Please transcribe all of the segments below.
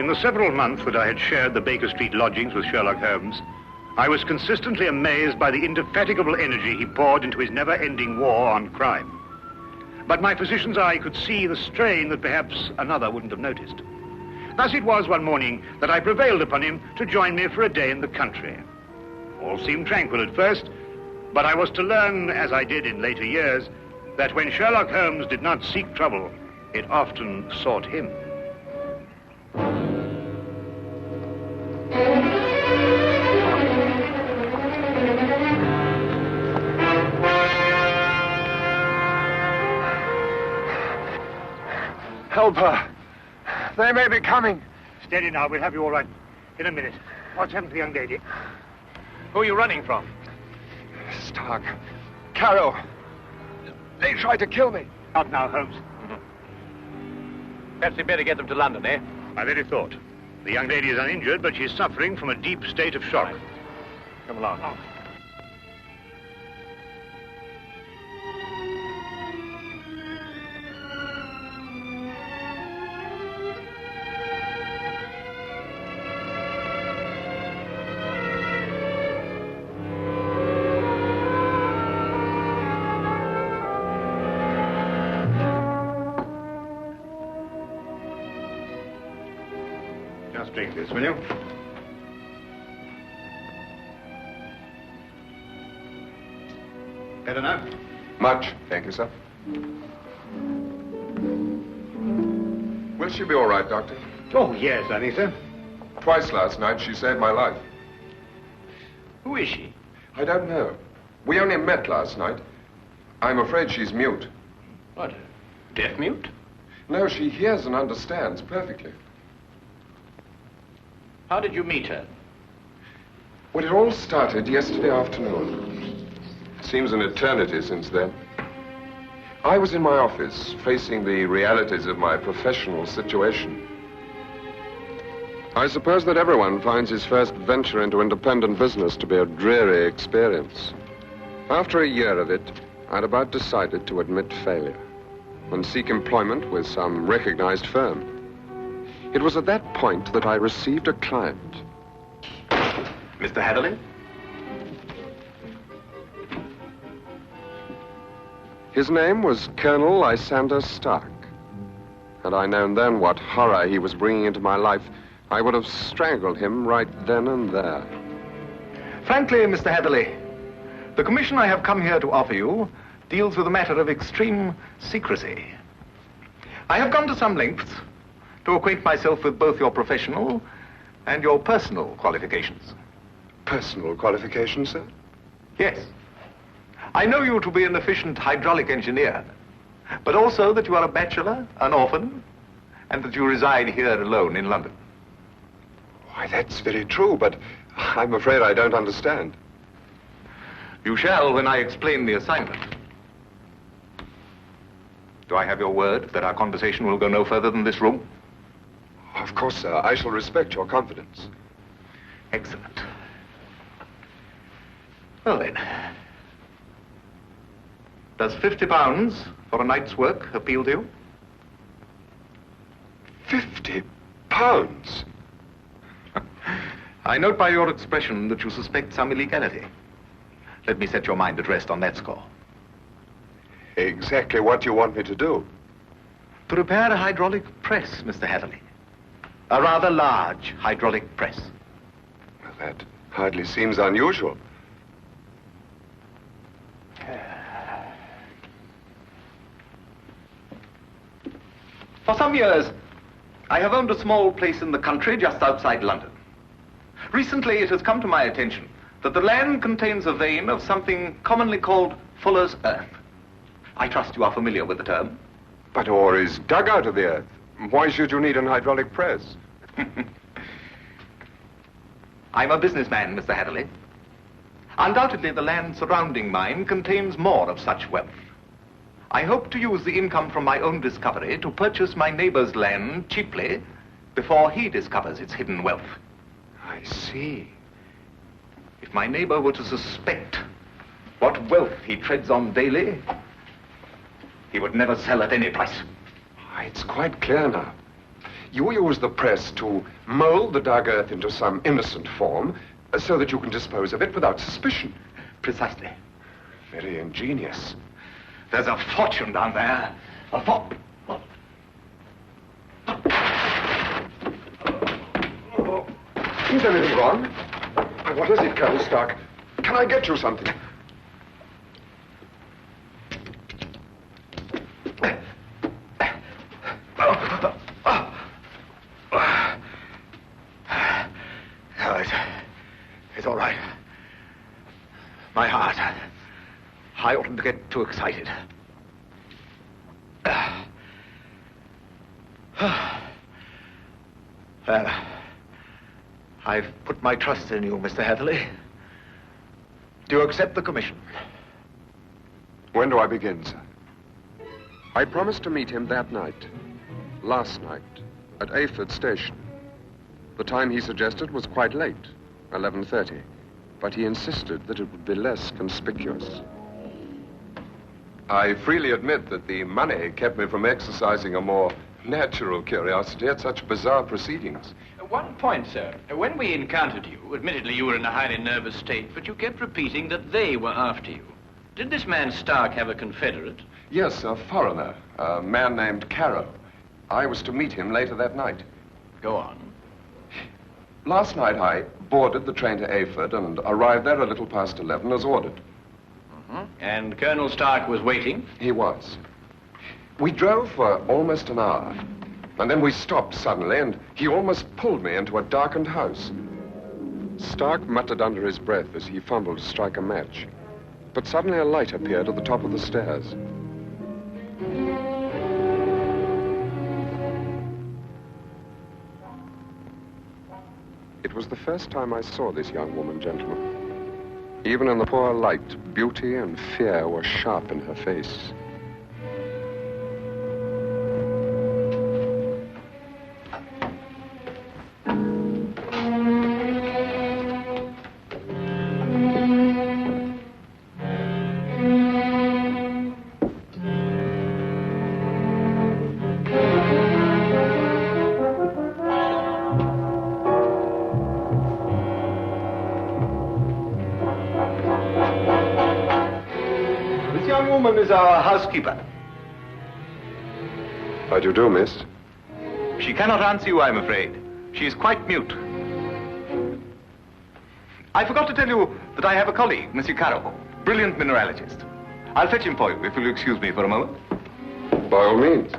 In the several months that I had shared the Baker Street lodgings with Sherlock Holmes, I was consistently amazed by the indefatigable energy he poured into his never-ending war on crime. But my physician's eye could see the strain that perhaps another wouldn't have noticed. Thus it was one morning that I prevailed upon him to join me for a day in the country. All seemed tranquil at first, but I was to learn, as I did in later years, that when Sherlock Holmes did not seek trouble, it often sought him. Help her. They may be coming. Steady now, we'll have you all right in a minute. What's happened to the young lady? Who are you running from? Stark. Carroll. They tried to kill me. Out now, Holmes. Perhaps we'd better get them to London, eh? My very thought. The young lady is uninjured, but she's suffering from a deep state of shock. Right. Come along. Oh. Just drink this, will you? Better now? Much, thank you, sir. Will she be all right, Doctor? Oh, yes, I think so. Twice last night she saved my life. Who is she? I don't know. We only met last night. I'm afraid she's mute. What, deaf mute? No, she hears and understands perfectly. How did you meet her? Well, it all started yesterday afternoon. Seems an eternity since then. I was in my office, facing the realities of my professional situation. I suppose that everyone finds his first venture into independent business to be a dreary experience. After a year of it, I'd about decided to admit failure and seek employment with some recognized firm. It was at that point that I received a client. Mr. Hatherley? His name was Colonel Lysander Stark. Had I known then what horror he was bringing into my life, I would have strangled him right then and there. Frankly, Mr. Hatherley, the commission I have come here to offer you deals with a matter of extreme secrecy. I have gone to some lengths to acquaint myself with both your professional and your personal qualifications. Personal qualifications, sir? Yes. I know you to be an efficient hydraulic engineer, but also that you are a bachelor, an orphan, and that you reside here alone in London. Why, that's very true, but I'm afraid I don't understand. You shall when I explain the assignment. Do I have your word that our conversation will go no further than this room? Of course, sir. I shall respect your confidence. Excellent. Well then, does £50 for a night's work appeal to you? £50? I note by your expression that you suspect some illegality. Let me set your mind at rest on that score. Exactly what you want me to do? To repair a hydraulic press, Mr. Hatherley. A rather large hydraulic press. Well, that hardly seems unusual. For some years, I have owned a small place in the country just outside London. Recently, it has come to my attention that the land contains a vein of something commonly called fuller's earth. I trust you are familiar with the term. But ore is dug out of the earth. Why should you need an hydraulic press? I'm a businessman, Mr. Hatherley. Undoubtedly, the land surrounding mine contains more of such wealth. I hope to use the income from my own discovery to purchase my neighbor's land cheaply before he discovers its hidden wealth. I see. If my neighbor were to suspect what wealth he treads on daily, he would never sell at any price. It's quite clear now. You use the press to mold the dug earth into some innocent form so that you can dispose of it without suspicion. Precisely. Very ingenious. There's a fortune down there. A fortune. Is anything wrong? What is it, Colonel Stark? Can I get you something? It's all right. My heart. I oughtn't to get too excited. Well, I've put my trust in you, Mr. Heatherley. Do you accept the commission? When do I begin, sir? I promised to meet him that night, last night, at Ayford Station. The time he suggested was quite late, 11:30, but he insisted that it would be less conspicuous. I freely admit that the money kept me from exercising a more natural curiosity at such bizarre proceedings. One point, sir. When we encountered you, admittedly you were in a highly nervous state, but you kept repeating that they were after you. Did this man Stark have a confederate? Yes, a foreigner, a man named Carrow. I was to meet him later that night. Go on. Last night I boarded the train to Ayford and arrived there a little past 11 as ordered. And Colonel Stark was waiting? He was. We drove for almost an hour, and then we stopped suddenly, and he almost pulled me into a darkened house. Stark muttered under his breath as he fumbled to strike a match, but suddenly a light appeared at the top of the stairs. It was the first time I saw this young woman, gentlemen. Even in the poor light, beauty and fear were sharp in her face. Is our housekeeper. How do you do, miss? She cannot answer you, I'm afraid. She is quite mute. I forgot to tell you that I have a colleague, Monsieur Carrow, brilliant mineralogist. I'll fetch him for you, if you'll excuse me for a moment. By all means.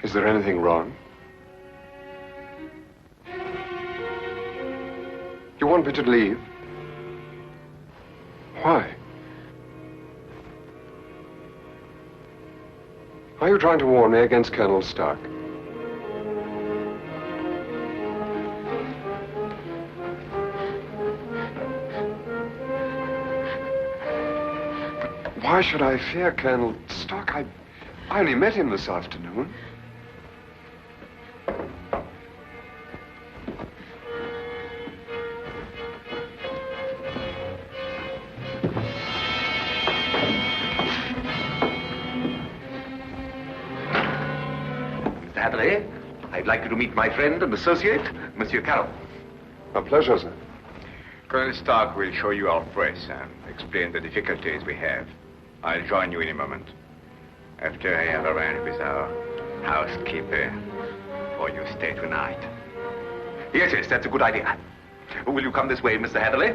Is there anything wrong? You want me to leave? Why? Are you trying to warn me against Colonel Stark? But why should I fear Colonel Stark? I only met him this afternoon. I'd like you to meet my friend and associate, Monsieur Carroll. A pleasure, sir. Colonel Stark will show you our press and explain the difficulties we have. I'll join you in a moment. After I have arranged with our housekeeper for your stay tonight. Yes, that's a good idea. Will you come this way, Mr. Hatherley?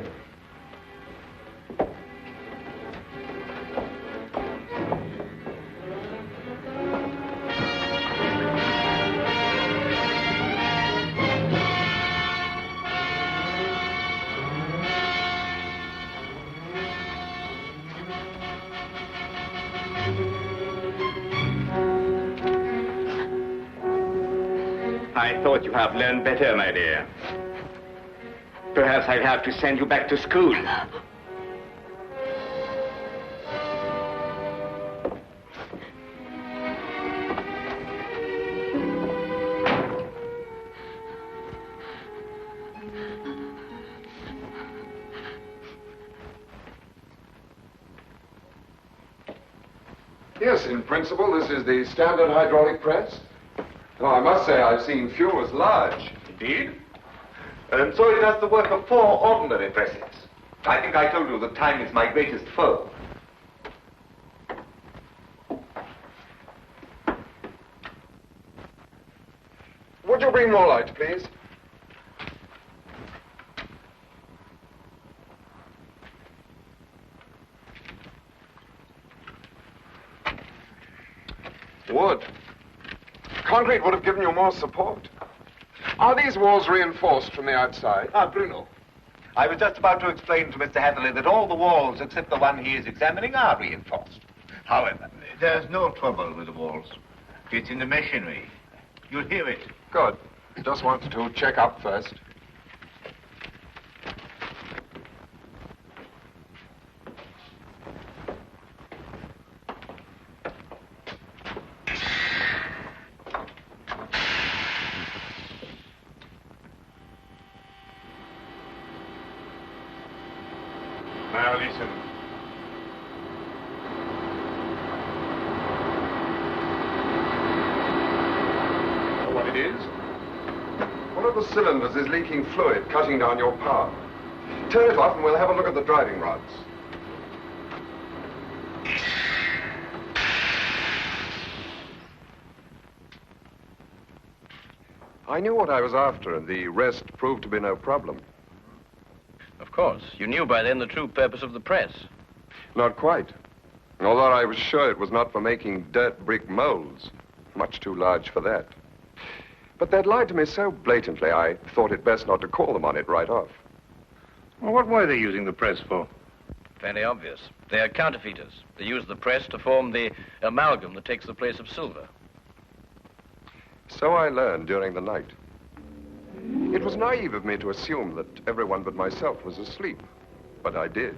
I thought you have learned better, my dear. Perhaps I'll have to send you back to school. Yes, in principle, this is the standard hydraulic press. Oh, I must say I've seen few as large. Indeed. And so it does the work of 4 ordinary presses. I think I told you that time is my greatest foe. Would you bring more light, please? Wood. Concrete would have given you more support. Are these walls reinforced from the outside? Ah, Bruno. I was just about to explain to Mr. Hatherley that all the walls except the one he is examining are reinforced. However, there's no trouble with the walls. It's in the machinery. You'll hear it. Good. Just wanted to check up first. Now listen. Know what it is? One of the cylinders is leaking fluid, cutting down your power. Turn it off and we'll have a look at the driving rods. I knew what I was after, and the rest proved to be no problem. Of course. You knew by then the true purpose of the press. Not quite. Although I was sure it was not for making dirt brick molds. Much too large for that. But they'd lied to me so blatantly, I thought it best not to call them on it right off. Well, what were they using the press for? Fairly obvious. They are counterfeiters. They use the press to form the amalgam that takes the place of silver. So I learned during the night. It was naive of me to assume that everyone but myself was asleep, but I did.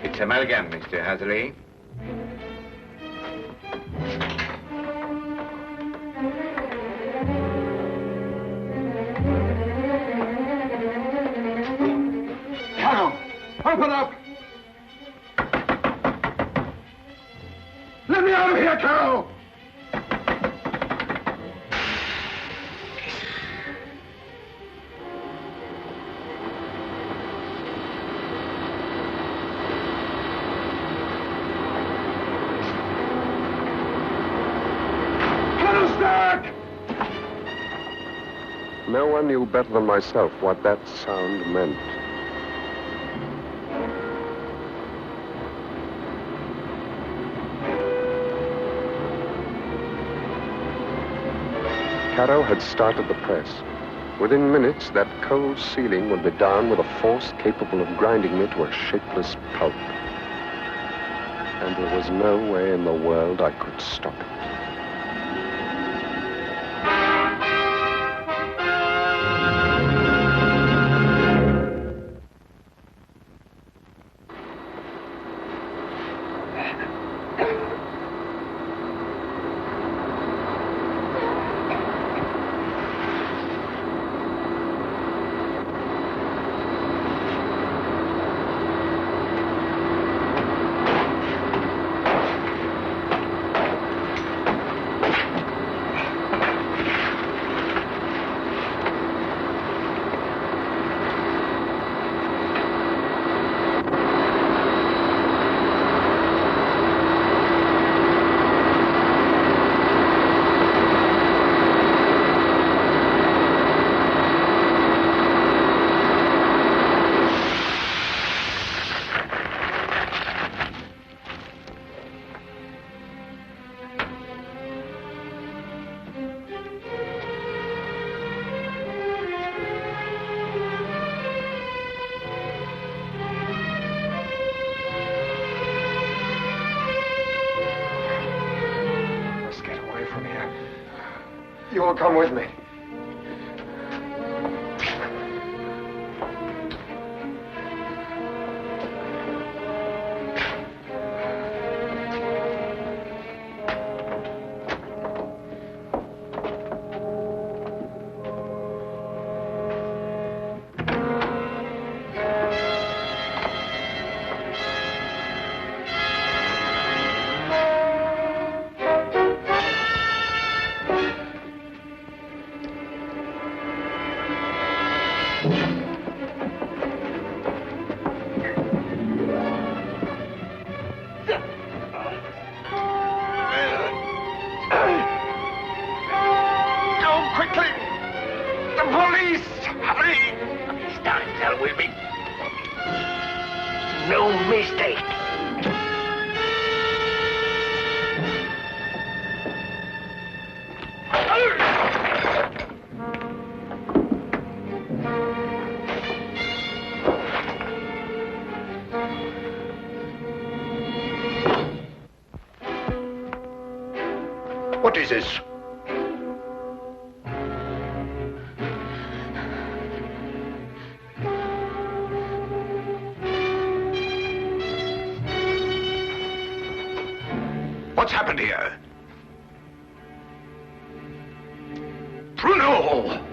It's amalgam, Mr. Hatherley. Carol, open up! Let me out of here, Carol! No one knew better than myself what that sound meant. Caro had started the press. Within minutes, that cold ceiling would be down with a force capable of grinding me to a shapeless pulp. And there was no way in the world I could stop it. all come with me. What is this? What's happened here? Bruno!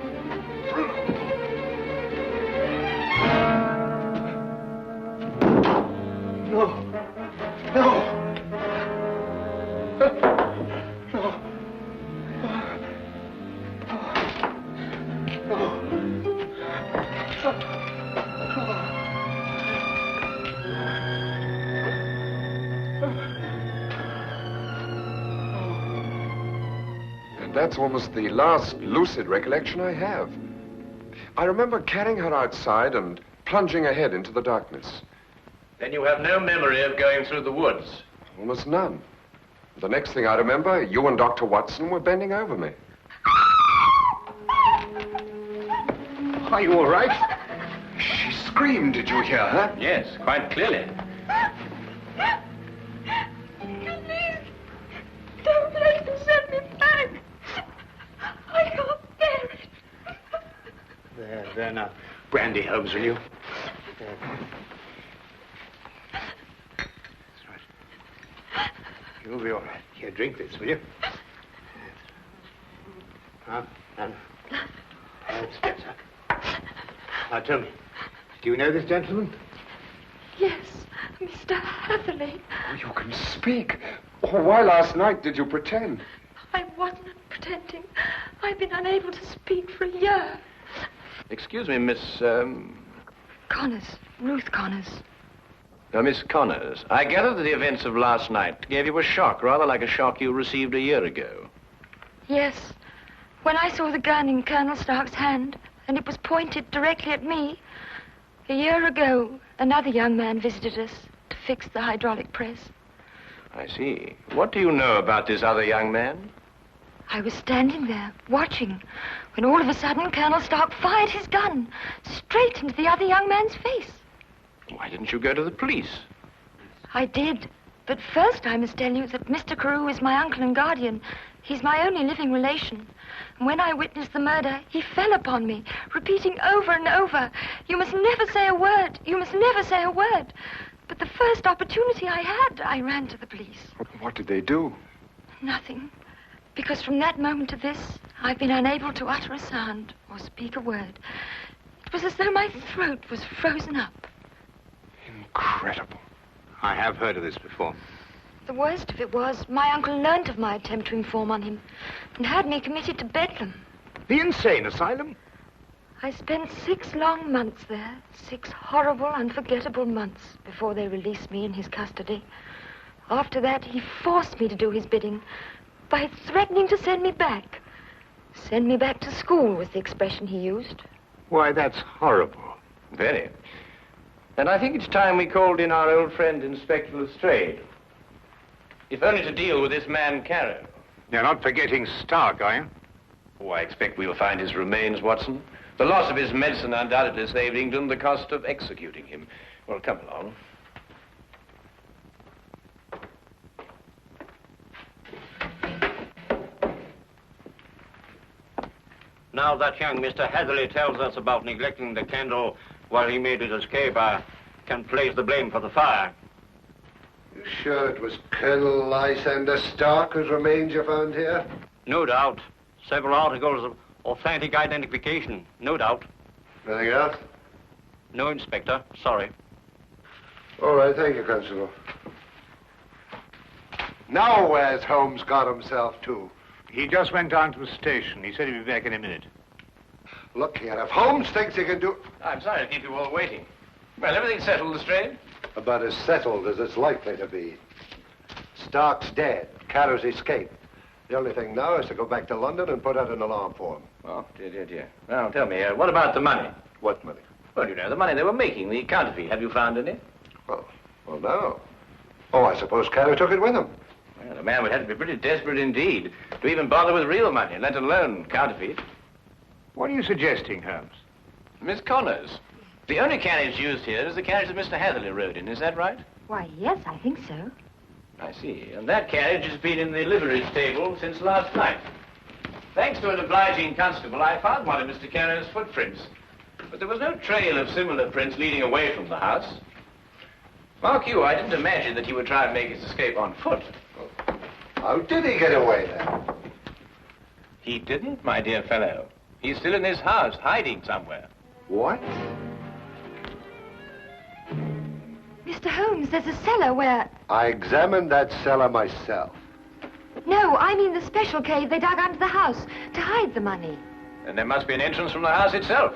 That's almost the last lucid recollection I have. I remember carrying her outside and plunging ahead into the darkness. Then you have no memory of going through the woods? Almost none. The next thing I remember, you and Dr. Watson were bending over me. Are you all right? She screamed. Did you hear her? Yes, quite clearly. Please, don't let them send me back. I can't bear it. There now. Brandy, Holmes, will you? There. That's right. You'll be all right. Here, drink this, will you? Now, Spencer. Now, tell me, do you know this gentleman? Yes, Mr. Hatherley. Oh, you can speak. Oh, why last night did you pretend? I wasn't pretending. I've been unable to speak for a year. Excuse me, Miss, Connors. Ruth Connors. Miss Connors. I gather that the events of last night gave you a shock, rather like a shock you received a year ago. Yes. When I saw the gun in Colonel Stark's hand, and it was pointed directly at me, a year ago, another young man visited us to fix the hydraulic press. I see. What do you know about this other young man? I was standing there, watching, when all of a sudden Colonel Stark fired his gun straight into the other young man's face. Why didn't you go to the police? I did. But first I must tell you that Mr. Carew is my uncle and guardian. He's my only living relation. And when I witnessed the murder, he fell upon me, repeating over and over, "You must never say a word. You must never say a word." But the first opportunity I had, I ran to the police. What did they do? Nothing. Because from that moment to this, I've been unable to utter a sound or speak a word. It was as though my throat was frozen up. Incredible. I have heard of this before. The worst of it was, my uncle learnt of my attempt to inform on him and had me committed to Bedlam. The insane asylum? I spent 6 long months there, 6 horrible, unforgettable months before they released me in his custody. After that, he forced me to do his bidding by threatening to send me back. Send me back to school was the expression he used. Why, that's horrible. Very. And I think it's time we called in our old friend, Inspector Lestrade. If only to deal with this man, Carew. You're not forgetting Stark, are you? Oh, I expect we'll find his remains, Watson. The loss of his medicine undoubtedly saved England the cost of executing him. Well, come along. Now that young Mr. Hatherley tells us about neglecting the candle while he made his escape, I can place the blame for the fire. You sure it was Colonel Lysander Stark whose remains you found here? No doubt. Several articles of authentic identification, no doubt. Anything else? No, Inspector. Sorry. All right, thank you, Constable. Now where's Holmes got himself to? He just went down to the station. He said he'd be back in a minute. Look here, if Holmes thinks he can do... I'm sorry to keep you all waiting. Well, everything's settled, Lestrade? About as settled as it's likely to be. Stark's dead. Carrow's escaped. The only thing now is to go back to London and put out an alarm for him. Oh, dear. Well, tell me, what about the money? What money? Well, you know, the money they were making, the counterfeit. Have you found any? Well, no. Oh, I suppose Carrow took it with him. Well, the man would have to be pretty desperate indeed to even bother with real money, let alone counterfeit. What are you suggesting, Holmes? Miss Connors, the only carriage used here is the carriage that Mr. Hatherley rode in. Is that right? Why, yes, I think so. I see. And that carriage has been in the livery stable since last night. Thanks to an obliging constable, I found one of Mr. Carrow's footprints. But there was no trail of similar prints leading away from the house. Mark you, I didn't imagine that he would try and make his escape on foot. How did he get away, then? He didn't, my dear fellow. He's still in his house, hiding somewhere. What? Mr. Holmes, there's a cellar where... I examined that cellar myself. No, I mean the special cave they dug under the house to hide the money. And there must be an entrance from the house itself.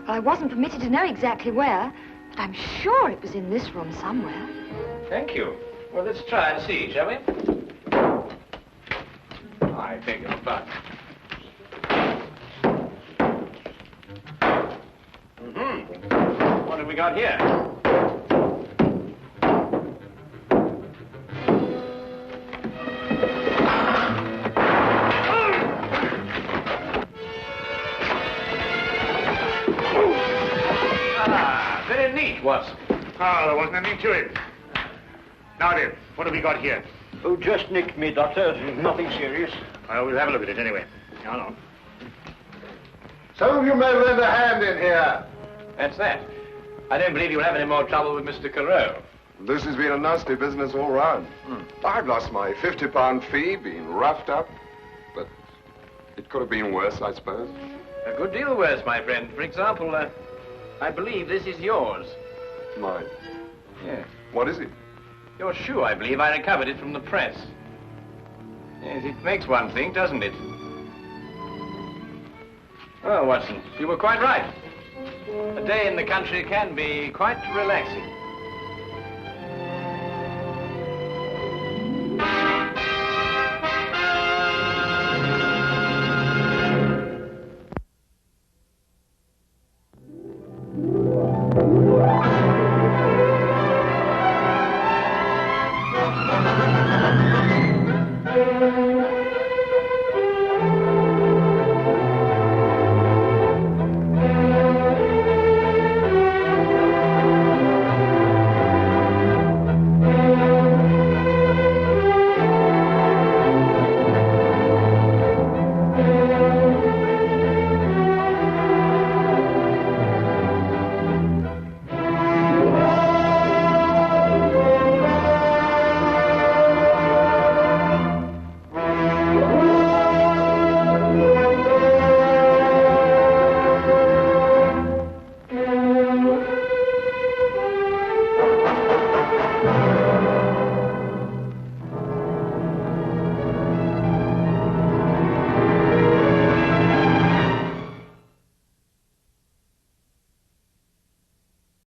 Well, I wasn't permitted to know exactly where, but I'm sure it was in this room somewhere. Thank you. Well, let's try and see, shall we? I beg your pardon. What have we got here? Very neat, Watson. Oh, there wasn't anything to it. Now then, what have we got here? Oh, just nicked me, Doctor. Nothing serious. Well, we'll have a look at it anyway. No. Some of you may lend a hand in here. That's that. I don't believe you'll have any more trouble with Mr. Carew. This has been a nasty business all round. I've lost my £50 fee, been roughed up, but it could have been worse, I suppose. A good deal worse, my friend. For example, I believe this is yours. Mine. Yes. What is it? Your shoe, I believe. I recovered it from the press. Yes, it makes one think, doesn't it? Well, Watson, you were quite right. A day in the country can be quite relaxing.